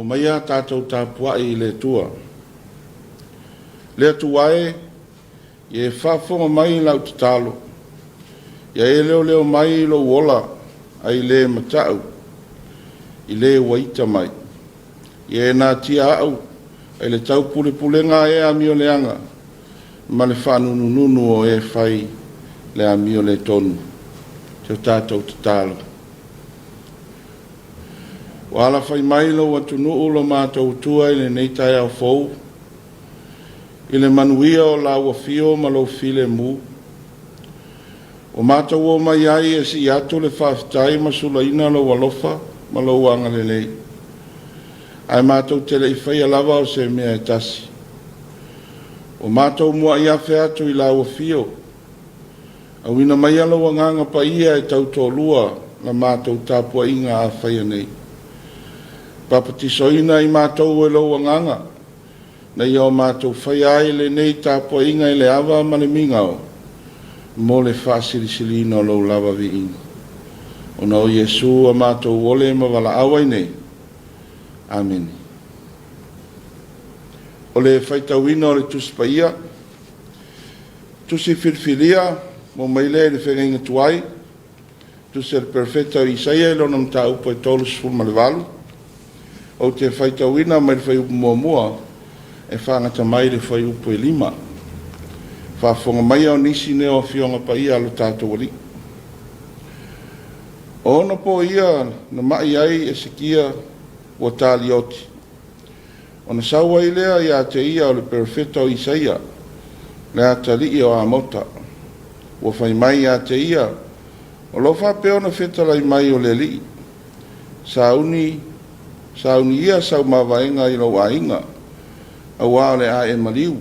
Maia tātou Tapua'i le tua. Le tuae, e whafonga mai lau te talo. Ia e leo mai lo wola, ai le matau, i le waita mai. Ia e nā tia au, ai le tau pule ngā e amio leanga, ma le whanununu o e whai le amio le tonu. Te tātou te talo. Wala fai mai lo atu nuu lo mātou tua i le nei Taeao fou. I le manuia o la wafio ma lo file mu. O mātou o mai ai e si atu le whaafitai ma sula ina lo walofa ma lo wanga le lei. Ai mātou tele i whai alawa o se mea e tasi. O mātou mua i awhi atu i la wafio. A wina mai alo wanganga pa ia e tau tō lua la mātou Tapua'iga a whai nei. Papatisoina i mātou e lo wanganga. Na i o mātou whai ai le nei Tapua'iga i le awa ma le mingao. Mo le whaasiri no lo lava vi ina. O na o Yesu a mātou ole ma wala awai nei. Amen. O le whaitawina o le tuspaia. Tusi whirwhiria mo maile le whenga tuai. Tusi le perfecta o Isaia lo nam ta upo e tolu sful ma le walu. O te whaitawina mai le whai upo mua e whangata mai le whai upo e lima. Whafonga mai au nisi neo fionga pa ia alo tātou wali. O na po ia na mai ai e sikia o tāli oti. O na saua i lea ia te ia o le perfecta o Isaia. Lea tali i o amota. O whai mai ia te ia. O lo whapeo na whetalai mai o le li. Sauni ia sau mawaenga i lo wainga. A wale a e maliu.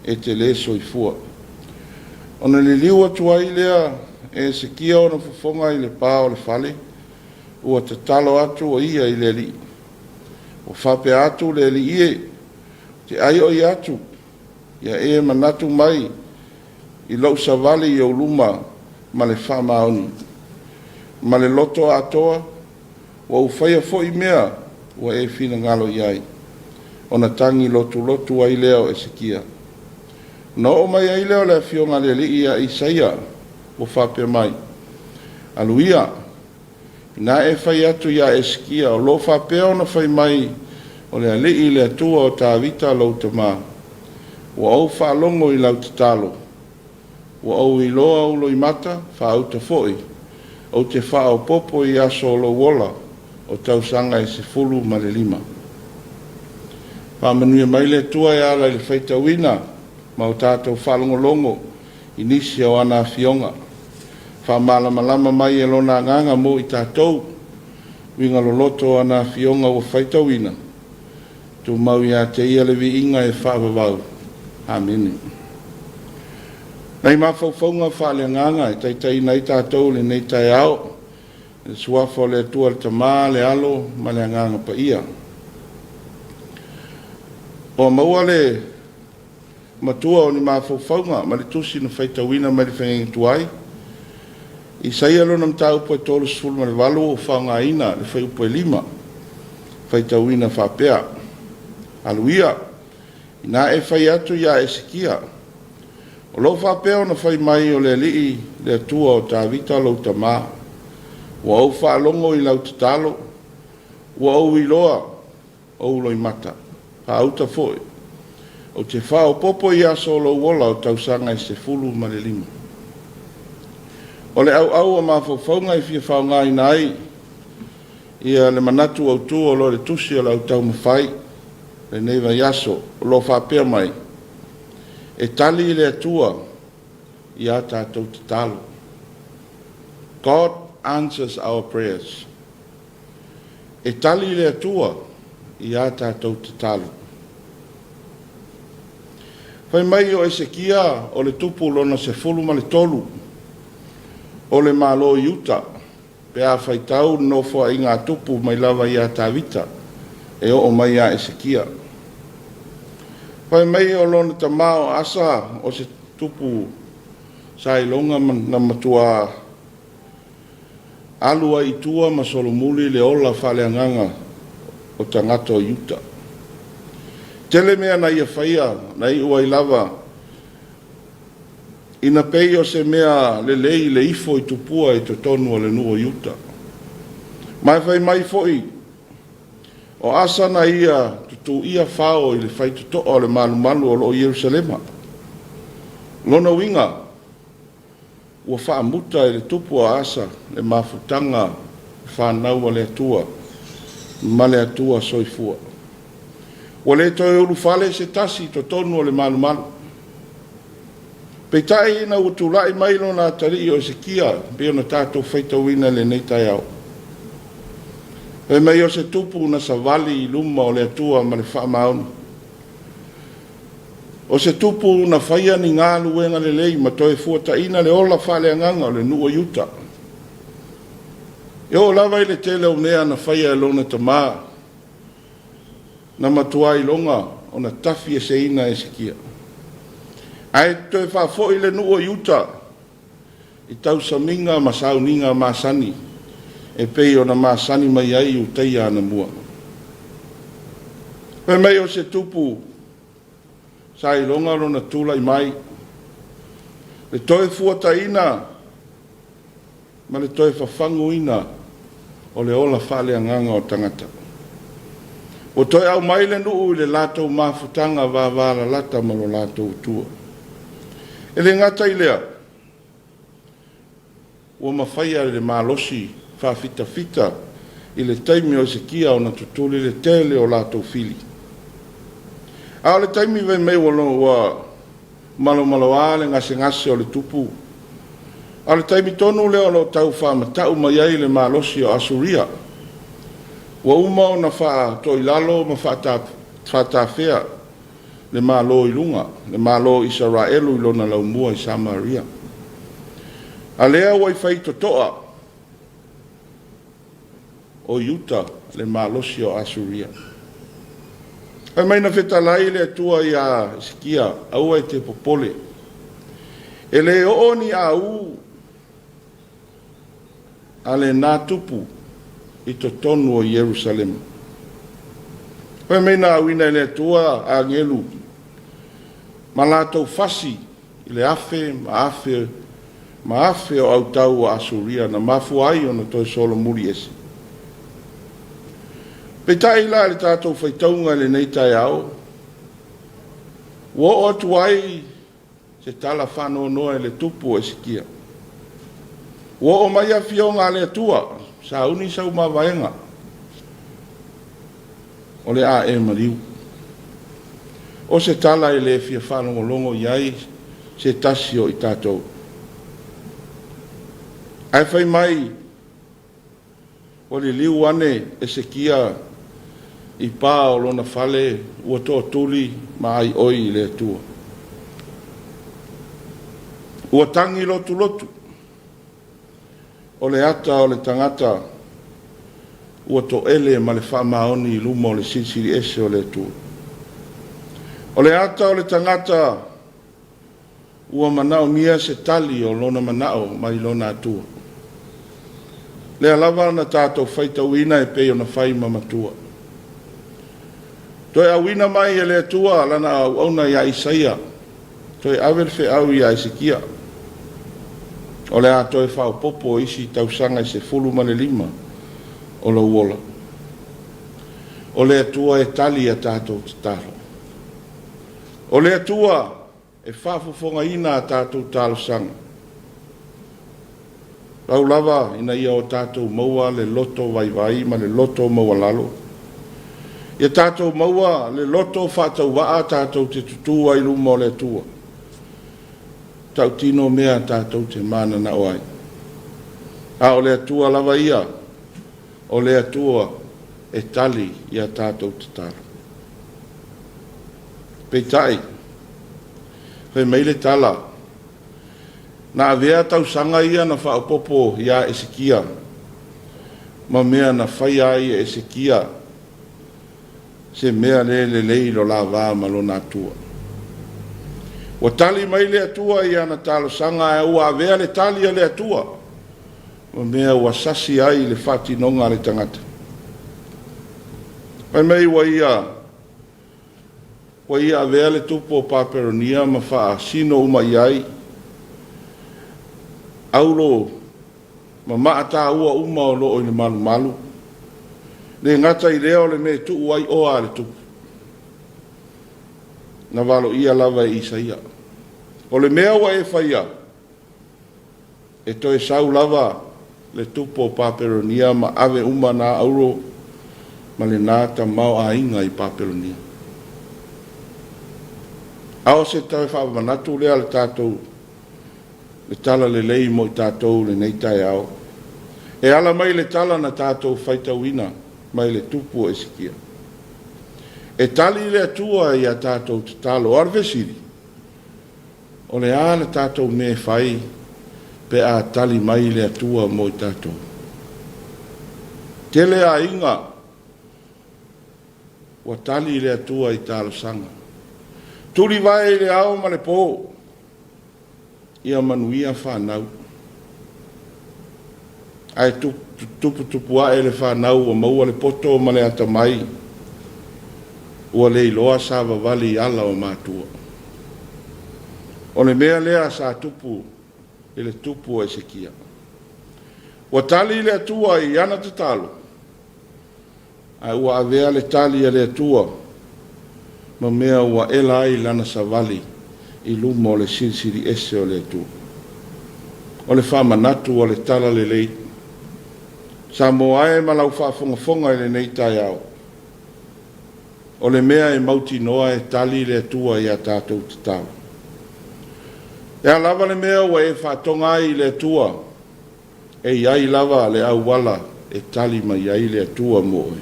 E te leso i fua. O na le liu atua i lea e se kia o na fufonga i le pā o le fale. Ua te talo atu o ia i le li. O whape atu le li ie. Te ai o i atu. Ia e manatu mai i lau sa vale i o luma ma le whamaoni. Ma le loto atoa. Wa ufaya fo i mea. Wa e fina ngalo i ai. O na tangi lotu ai leo e se kia. No o mai ai leo le fionga le li ia Isaia o whape mai. Aluia, na e whai atu ia eskia o lo whapeo na whai mai o le li le atua o tā vita lau te mā. O au whaalongo i lau te talo. O au i loa ulo i mata, wha au te foi. O te wha o popo i aso o lo wola o tau sanga e se fulu ma le lima. Whamanuia mai le tua e ala le whaitawina. Ma o tātou whalongolongo i nisi o ana fionga. Whamalama mai e lona nganga mo i tātou. Winga loloto ana fionga o whaitawina. Tu mau ia te ia le vi inga e whaavavau. Amen. Nei mawhauwhaunga whale nganga e taitai nei tātou le nei Taeao. E suafo le tua le tamā le alo ma le nganga pa ia. O maua le matua o ni mawhauwhaunga, ma le tusi na whaitawina ma le whengengi tuai. Isaia lo nam tau po e tolu sfulu ma le walu o whaunga ina, le whai upo e lima. Whaitawina whapea. Aluia, ina e whai atu ia e sikia. O lo whapea o na whai mai o le lii, le atua o tā vita lau ta mā. O au whaalongo i lau te talo. O au i loa, au loi mata. Pa auta foi. O te whao popo i aso lo wola o tausanga i se fulu ma le lima. O le au a mawhauwhaunga i fia whaunga i nai. Ia le manatu au tu o lo le tusi o lau tau mawhai. Le neiva i aso o lo whapea mai. E tali le atua i a tātou te talo. God answers our prayers. e tali le atua i a tātou te talo. Whai mai o Esekia o le tupu lona se fulu ma le tolu o le malo i uta pe a whaitau no fua i ngā tupu mai lava i a tāwita e o mai a Esekia. Whai mai o lona ta mao asa o se tupu sa ilonga na matua alua i tua ma solomuli le ola whaleanganga o tangata o Utah. Tele mea na ia whaia, na i ua i lava, ina pei o se mea le lei le ifo i tupua i to tonu o le nuo Utah. Mai whai mai foi, o asa na ia tutu ia whao i le whai tuto o le malu malu o lo Yerusalema. Lona winga, ua whaamuta i le tupu o asa le mafutanga whanau o le atua, ma le atua soifua. Ua le toi ulu whale se tasi to tonu o le malu malu. Peitai ina utulai mailo na tari o Esekia, pe ona tātou whaitawina le nei Taeao. E mai o se tupu na savali i luma o le atua ma le whaamaunu. O se tupu na whaia ni ngā luenga le lei ma toi fuata ina le ola whale anganga o le nua Utah. E o lava i le tele o nea na whaia e lona tamaa na matua i longa o na tafi e se ina Esekia. Ai toi whafo i le nua Utah i tau saminga ma sauninga ma sani e pei o na ma sani mai ai u teia ana mua. Pe mai o se tupu sa i longa rona tula i mai le toi fuata ina ma le toi whafangu ina o le ola whale anganga o tangata. O toi au mai le nuu i le latou mafutanga wāwāra lata ma lo latou tua. E le ngata i lea, ua mawhaia le malosi whawhita fita i le taimi o Esekia o na tutuli le tele o latou fili. A le taimi vei mei ua malo ale ngase o le tupu. A le taimi tonu leo lo tau whamatau mai ai le malosi o Asuria. Ua uma o na wha toi lalo ma whatawhea le malo i lunga, le malo Israelu i lona laumua i Samaria. A lea ua i whai totoa o Utah le malosi o Asuria. E mai na whetalai le atua i a Esekia, aua i te popole. E le ooni a u a le nā tupu i to tonu o Yerusalem. E mai na awina i le atua a ngelu, ma lātou fasi i le afe, ma afe o autau o Asuria, na mafu ai o na toi solo muri esi. Peitai la le tātou whaitaunga le nei Taeao. Wo o tuai se tala whano noa le tupu o Esekia. Wo o mai a fionga le atua, sa uni sau mawaenga. O le a e mariu. O se tala i le fia whano longo iai, se tasio i tātou. Ai whai mai, o le liu ane Esekia i pā o lona whale ua toa tuli ma ai oi le atua. Ua tangi lotu. O le ata o le tangata ua to ele ma le whamaoni i luma o le sinsiri ese o le atua. O le ata o le tangata ua manao mia se tali o lona manao mai lona atua. Le alava na tātou whaitauina e pei o na whai mamatua. Toi awina mai e le atua lana auna ia Isaia. Toi awerwhe au ia Esekia. O le a toi whao popo isi tausanga i se fulu ma le 5 o la uola. O le atua e tali a tātou te talo. O le atua e whafufonga ina a tātou talo sanga. Rau lava ina ia o tātou maua le loto vai ma le loto maua lalo. Ia tātou maua le loto whātau waa tātou te tutua i luma o le atua. Tau tino mea tātou te mana na oai. A o le atua lava ia, o le atua e tali ia tātou te talo. Peitai, whai meile tala, na avea tau sanga ia na whaopopo ia Esekia, ma mea na whai ai Esekia, se mea le leilo la vā malo nā tua. Wa tali mai le atua ia na talo sanga e ua avea le tali a le atua, ma mea ua sasi ai le whatinonga le tangata. Pai mai wa ia avea le tupo paperonia ma wha sino uma iai, aulo ma maata ua uma o loo i le malu malu, le ngata i leo le me tu uai oa le tupu. Na walo ia lava e Isaia. O le mea wa e whaia, e toi sau lava le tupo paperonia ma ave uma na auro, ma le nata mau a inga i paperonia. Ao se tawe wha manatu lea le tātou, le tala le lei mo i tātou le nei Taeao. E ala mai le tala na tātou whaitauina, mai le tupu Esekia. E tali le atua i a tātou te talo arvesiri. O le ala tātou me whai, pe a tali mai le atua mo i tātou. Tele a inga, wa tali le atua i tālo sanga. Tuli vai le ao ma le pō, ia manuia whanau. Ai tupu a le whanau o maua le poto ma le ata mai, ua le iloa sa vavali ala o mātua. O le mea lea sa tupu, i le tupu Esekia. Ua tali le atua i ana te talo, ai ua avea le tali le atua, ma mea ua ela ai lana sa vali i luma o le sirisiri ese o le atua. O le whamanatu o le tala le lei, Samoa e malau whaafongafonga i le nei Taeao. O le mea e mauti noa e tali le atua i a tātou te tau. E a lava le mea ua e whaatonga ai le atua, e iai lava le au wala e tali ma iai le atua moe.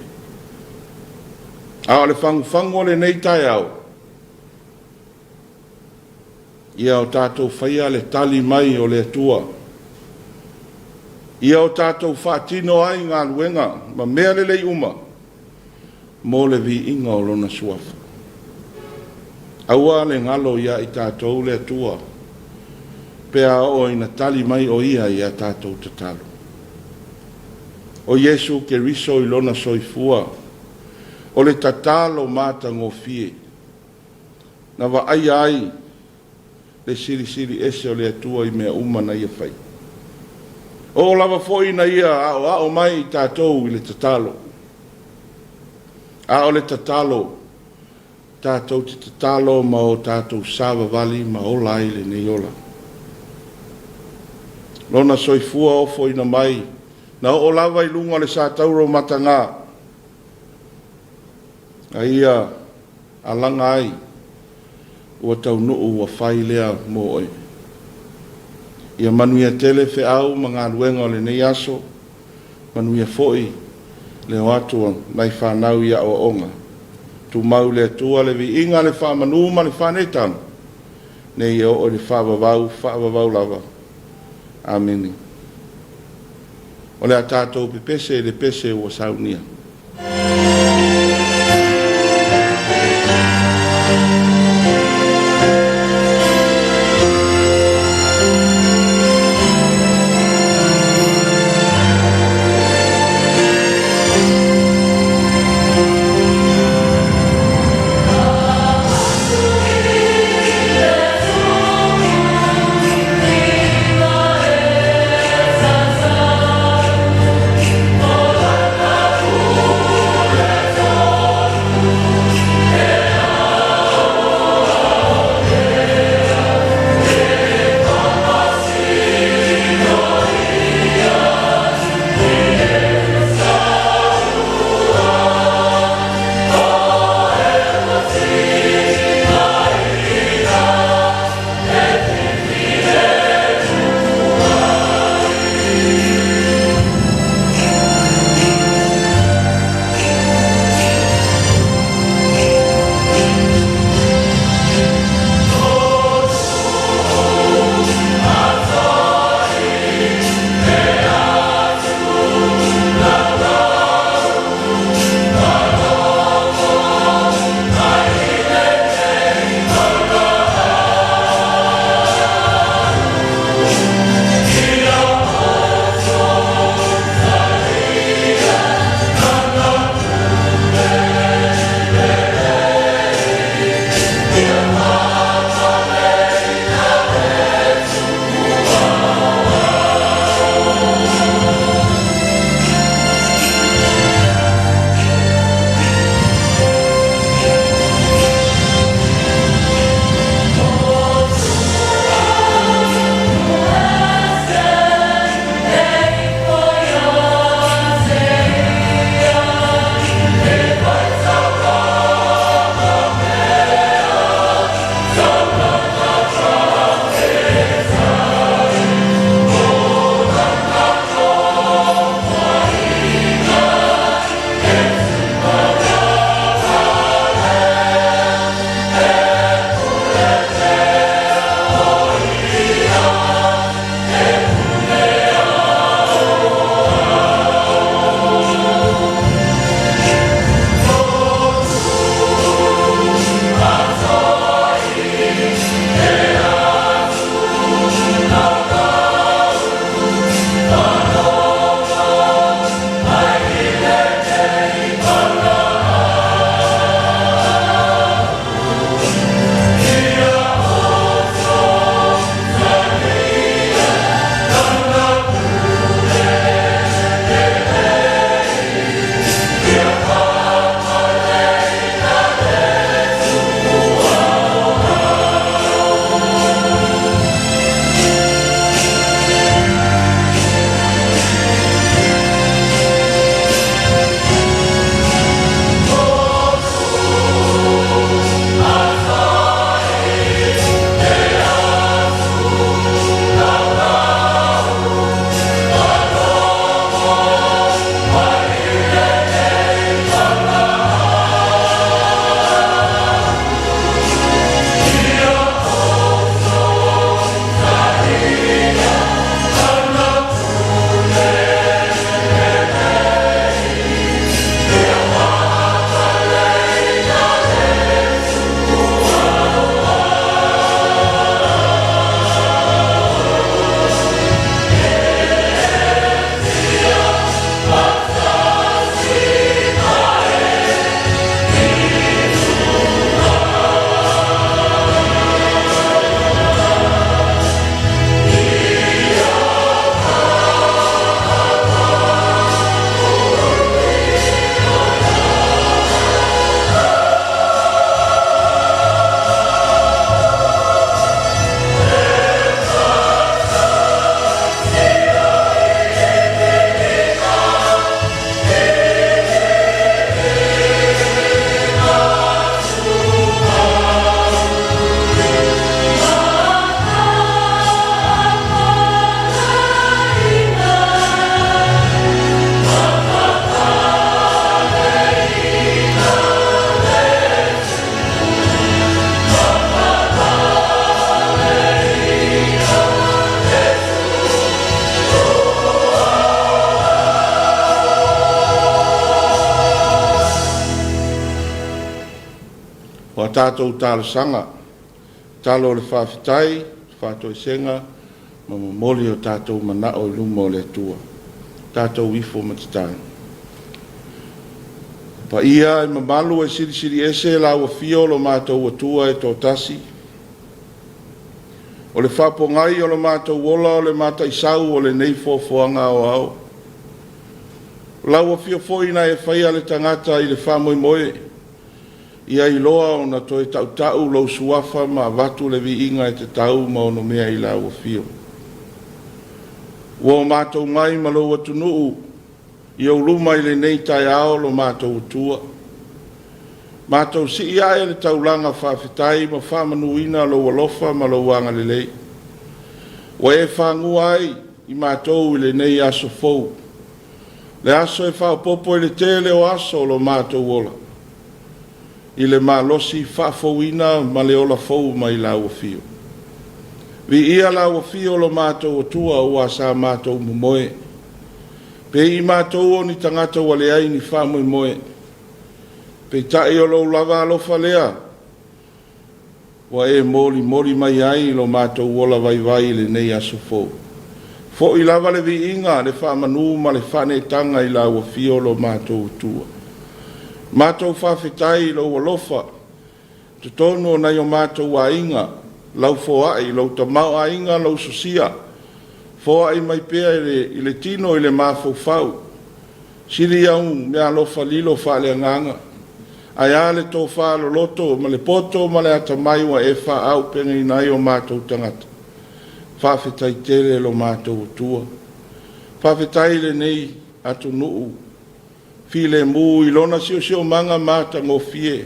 A o le whanguwhango le nei Taeao, ia o tātou whaia le tali mai o le atua, ia o tātou whaatino ai ngā luenga, ma mea le lei uma, mō le vi inga o lona suafa. Aua le ngalo ia i tātou le atua, pea o ina tali mai o ia i a tātou te talo. O Yesu ke riso i lona soifua, o le tatalo mata ngofie, na wa ai, le siri ese o le atua i mea uma na ia whai. O lava foi na ia ao mai i tātou i le tatalo. A o le tatalo, tātou te tatalo ma o tātou sāwa vali ma o lai le nei ola. Lona soifua o foi na mai, na o lava i lunga le sātauro matanga. A ia alanga ai, ua tau nuu ua whai lea mo oi. Ia manuia tele fe au ma ngā luenga o le nei aso, manuia foi le o atua mai whanau ia o onga. Tu mau le atua le vi inga le whamanu ma le whanetanu, nei o le whavavau lava. Ameni. O le a tātou pepese le pese ua saunia. Oh tātou tālasanga, talo le whawhitai, whātoi senga, ma moli o tātou manao i lumo le tua, tātou ifo matitai. Pa ia i mamalu e siri ese la ua fio lo mātou atua e tō tasi, o le whapongai o le mātou wola o le mātai sau o le nei fōfoanga o au. Lau a fio foina e whaia le tangata i le whamoi moe, ia i loa o na toi tau lau suafa ma watu le vi inga e te tau ma ono mea i lau a fio. Ua o mātou ngai ma lau atunuu, i au luma i le nei Taeao lo mātou utua. Mātou si ia e le taulanga whawhitai ma whamanuina lo alofa ma lo wanga le lei. Wa e whangua ai i mātou i le nei aso fau. Le aso e whaopopo i le tele o aso lo mātou ola. I le malosi whafauina ma le ola fau ma i lau fio. Vi ia lau fio lo mātou utua ua sa mātou mumoe. Pe i mātou o ni tangata wale ai ni whamui moe. Pe tae o lo lava alofa lea. Wa e mori mai ai lo mātou wola vai le nei aso fau. Fo i lava le vi inga le whamanu ma le whane tanga i lau fio lo mātou utua. Mātou whawhitai lo alofa. Te tono na o mātou a inga. Lau foai, lau tamau a inga, lau sosia. Foai mai pea i le tino i le mafau. Siri au mea alofa lilo whale nganga. Ai ale tō whalo loto ma le poto ma le atamai wa e wha au pene i nai o mātou tangata. Whawhitai tele lo mātou utua. Whawhitai le nei atu nuu. File mu i lona sio manga mata ngō fie.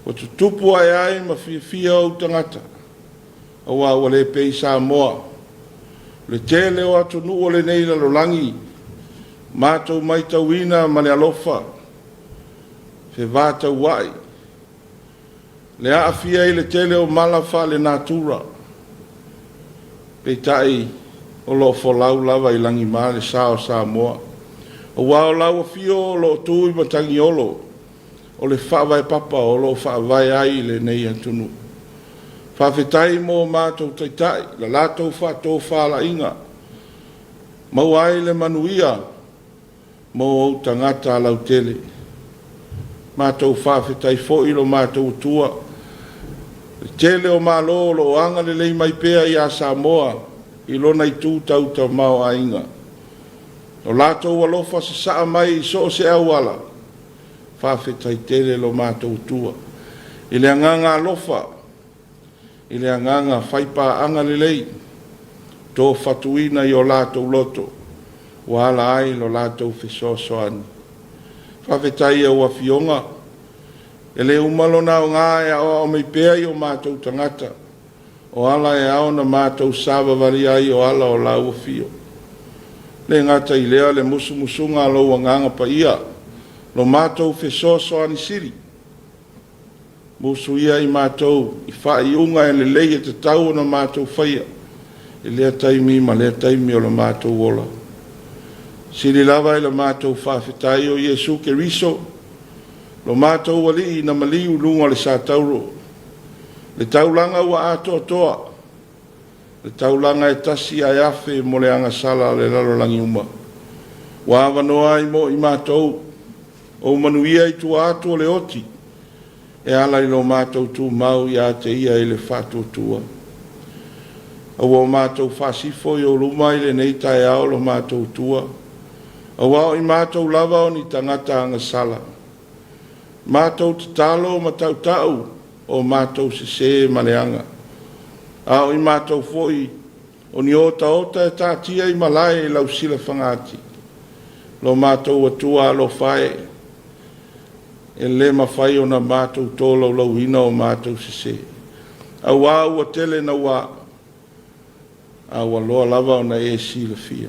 O tu tupu ai ma fia au tangata. Awa wale pei Samoa. Le tele o atu nuu o le nei la lolangi. Mātou mai tauina ma le alofa. Fe vata wai. Le a fia i le tele o malafa le natura. Pei tai o lo folau lava i langi ma le sao Samoa. O wao lau fio lo tui matangi olo. O le whawai papa o lo whawai ai le nei antunu. Whawhetai mo mātou taitai, la lātou whato whala inga. Mau ai le manuia, mo au tangata lau tele. Mātou whawhetai fōi lo mātou tua. Le tele o mālo lo anga le lei mai pea i a Samoa, i lona i tū tau tau mau a inga. O lātou alofa se saa mai so se awala. Whawhetai tele lo mātou tua. I le anganga alofa. I le anganga whaipa anga le lei. Tō whatuina i o lātou loto. Wala ai lo lātou whesosoani. Whawhetai au a fionga. E le umalo na o ngāia o mei pēa i o mātou tangata. O ala e au na mātou sāwa vari ai o ala o lau fio. Le ngata i lea le musunga lo nganga pa ia. Lo mātou whesosoani siri. Musu ia i mātou i whai unga e le lei e te tau na mātou whaia. E lea taimi ma lea taimi o le mātou wola. Siri lava i le mātou whawhetai o Iesu ke riso. Lo mātou wali i na maliu lunga le sa tauro. Le taulanga ua ato toa. Le taulanga e tasi ai afe mo le anga sala le lalo langi uma. Wa awanoa i mo i mātou. O manuia i tua ato le oti. E ala i lo mātou tu mau i a te ia i le whātua tua. Awa o mātou whasifo i o luma i le nei Taeao lo mātou tua. Awa o i mātou lava o ni tangata anga sala. Mātou te talo ma tau o mātou se maleanga. Ao i mātou foi o ni ota e tātia i malai i lau sila whangati. Lo mātou atua lo whae. E le mawhai o na mātou tōlau lau ina o mātou se. A wā ua tele na wā. A wā loa lava o na e sila fia.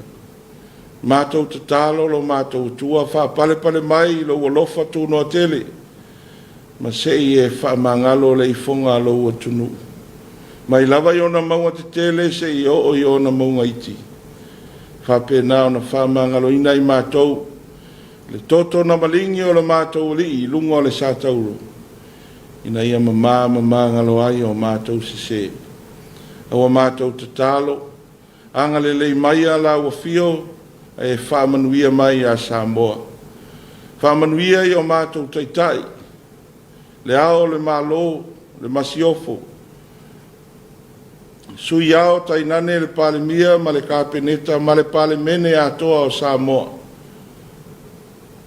Mātou te tālo lo mātou tua wha pale mai lo walofa tūno a tele. Ma se i e wha mangalo le i fonga lo ua tunu. Mai lava i ona maunga te tele se i o i ona maunga iti. Wha pēnā o na wha mangalo ina i mātou. Le toto na malingi o le mātou li i lunga o le sātauro. ina ia mama ngalo ai o mātou se. Awa mātou te talo, anga lelei mai ala ua fio, e whaamanuia mai a Samoa. Whaamanuia i o mātou taitai, le ao le malo, le masiofo, sui ao tainane le palemia ma le kapeneta ma le palemene atoa o Samoa.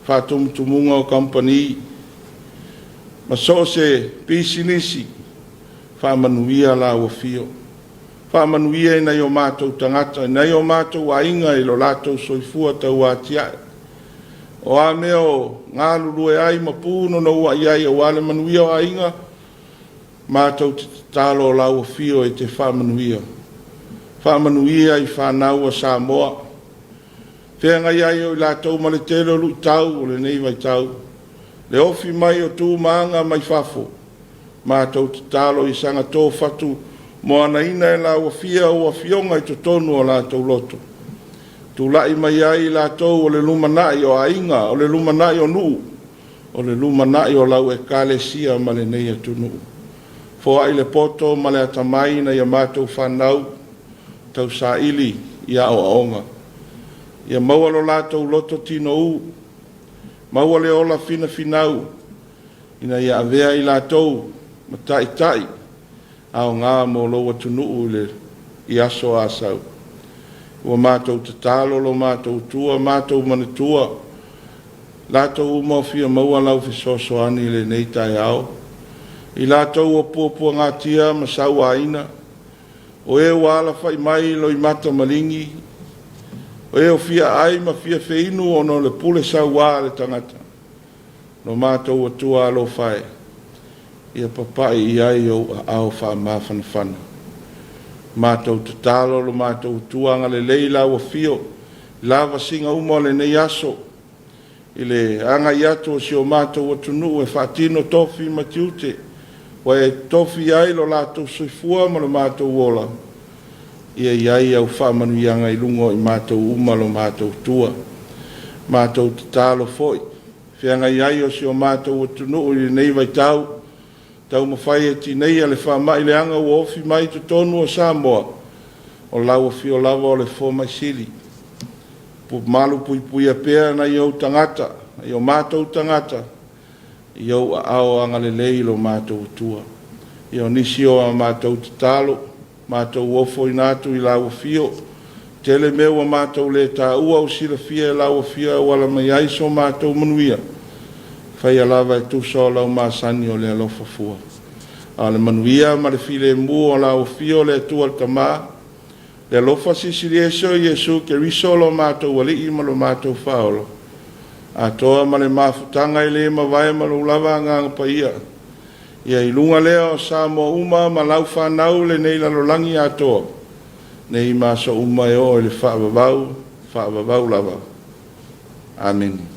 Whatumtumunga o company, ma so se pisinisi, whaamanuia la ua fio. Whaamanuia ina i o mātou tangata, ina i o mātou ainga i lo lātou soifua tau atiae. O a mea o ngā lulue ai ma pūno na ua iai o wale manuia o ainga, mātou te talo o lau fio e te whamanuia. Whamanuia i whanau a Samoa. Whenga iai o i lātou ma le telo lui tau o le nei vai tau. Le ofi mai o tū maanga mai whafo. Mātou te talo i sanga tō whatu mo ana ina e lau fia o a fionga i to tonu o lātou loto. Tu lai mai ai lātou o le lumanai o ainga, o le lumanai o nuu, o le lumanai o lau e kālesia ma le nei atu nuu. Fo ai le poto ma le atamai na ia mātou whanau, tau sa ili i a o aonga. Ia maua lo lātou loto tino u, maua le ola fina finau, ina ia avea i lātou ma tai tai, ao ngā mo lo atu nuu le i aso asau. Ua mātou te talo lo mātou tua, mātou manatua. Lātou umawhia maua lau fisosoani le nei Taeao. I lātou o puapua ngā tia ma sau aina. O e wala whai mai lo i mata malingi. O e o fia ai ma fia feinu o no le pule sau wā le tangata. No mātou o tua alo whai. Ia papai i ai o au wha mawhanawhana. Mātou te talo lo mātou tuanga le leila ua fio, lava singa umo le nei aso, i le anga iato o si o mātou atunu e whaatino tofi matiute, wa e tofi ai lo lātou soifua ma lo mātou wola, ia iai au whaamanuianga i lungo i mātou uma lo mātou tua, mātou te talo foi, whianga iai o si o mātou atunu i le nei vai tau, tau mawhai e tinei a le whamai le anga o ofi mai te tonu o Samoa, o lau fio lava o le fōmai sili. Pu malu pui pui a pēr na iau tangata, iau mātou tangata, iau ao anga le leilo mātou tua. Iau nisi o a mātou te talo, mātou ofo i nātu i lau fio, tele meu a mātou le tā ua o sila fia e lau fia wala mai aiso mātou manuia. Fai alava e tuso lau māsani o le alofa fua. A le manuia ma le file mu o lau fio le tua al tamā. Le alofa sisiri eso i Yesu ke riso lo mātou wali i ma lo mātou whaolo. A toa ma le mafutanga i le ma vai ma lo lava nganga pa ia. Ia i lunga lea o Samoa uma ma lau whanau le nei lalolangi a toa. Nei maso uma e o le whaavavau lava. Amen.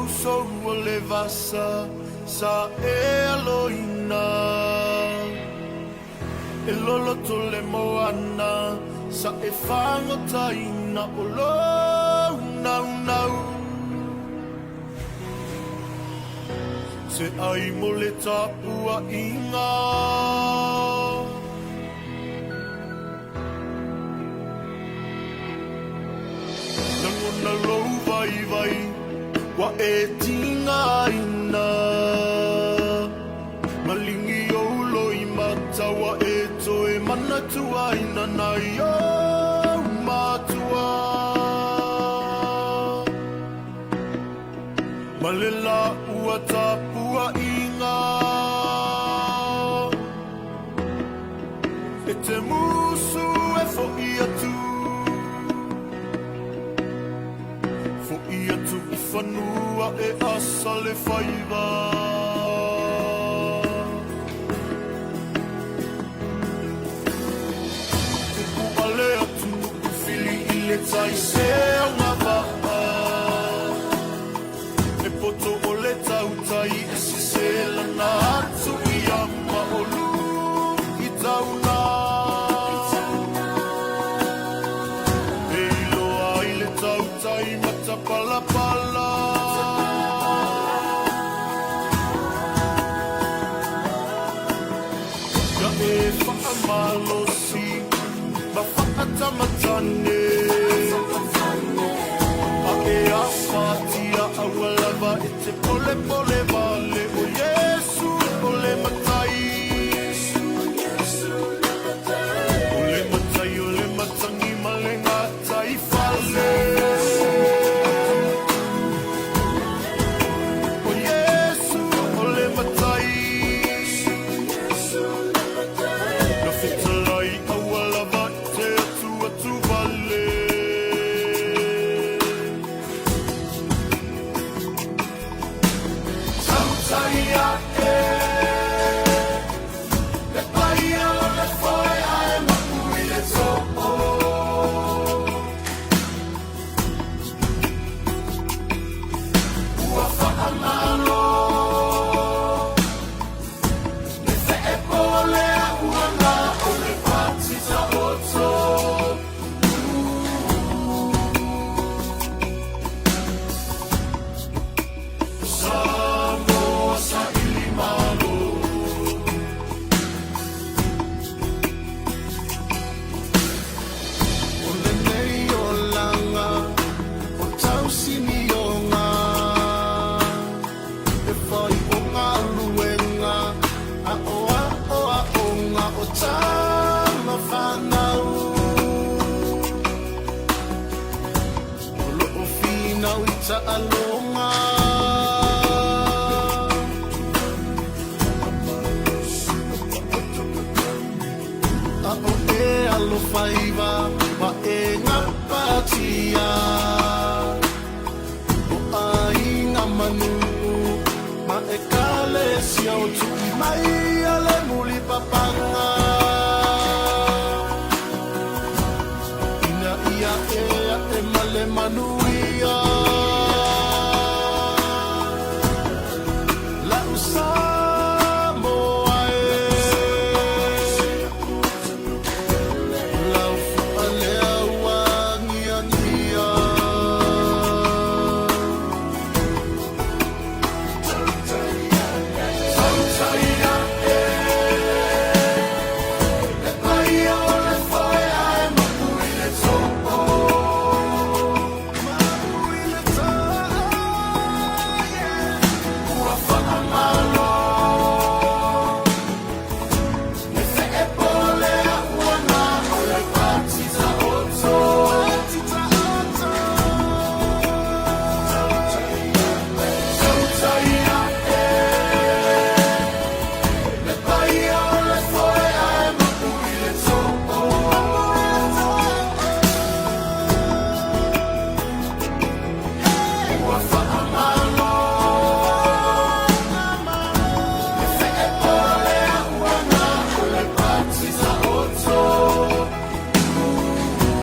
So ole vasa sa eloina elolo tole moana sa e fango taina olo nau se ai mole Tapua'iga nangona lo vai wa e tinga ina malingi o loi mata wa e toe mana tua ina na yo matua malela ua Tapua'iga e te musu e fo'i atu fanua e asa le whaiva Tuku ale atu nuku whili I le tai sea ngā waha E poto o le tautai e sisela na atu I ama o lu I tauna E iloa I le tautai mata pala pala Malosi, mafata matane. Ake afatia awalava ite pole pole vale. O Yesu ole matai. Ole matai ole matangi malenga tai fale. O Yesu ole matai. kau I ta'alonga A'o e alo whaiva ma e ngapatia O a inga manu ma e kale si au tuki mai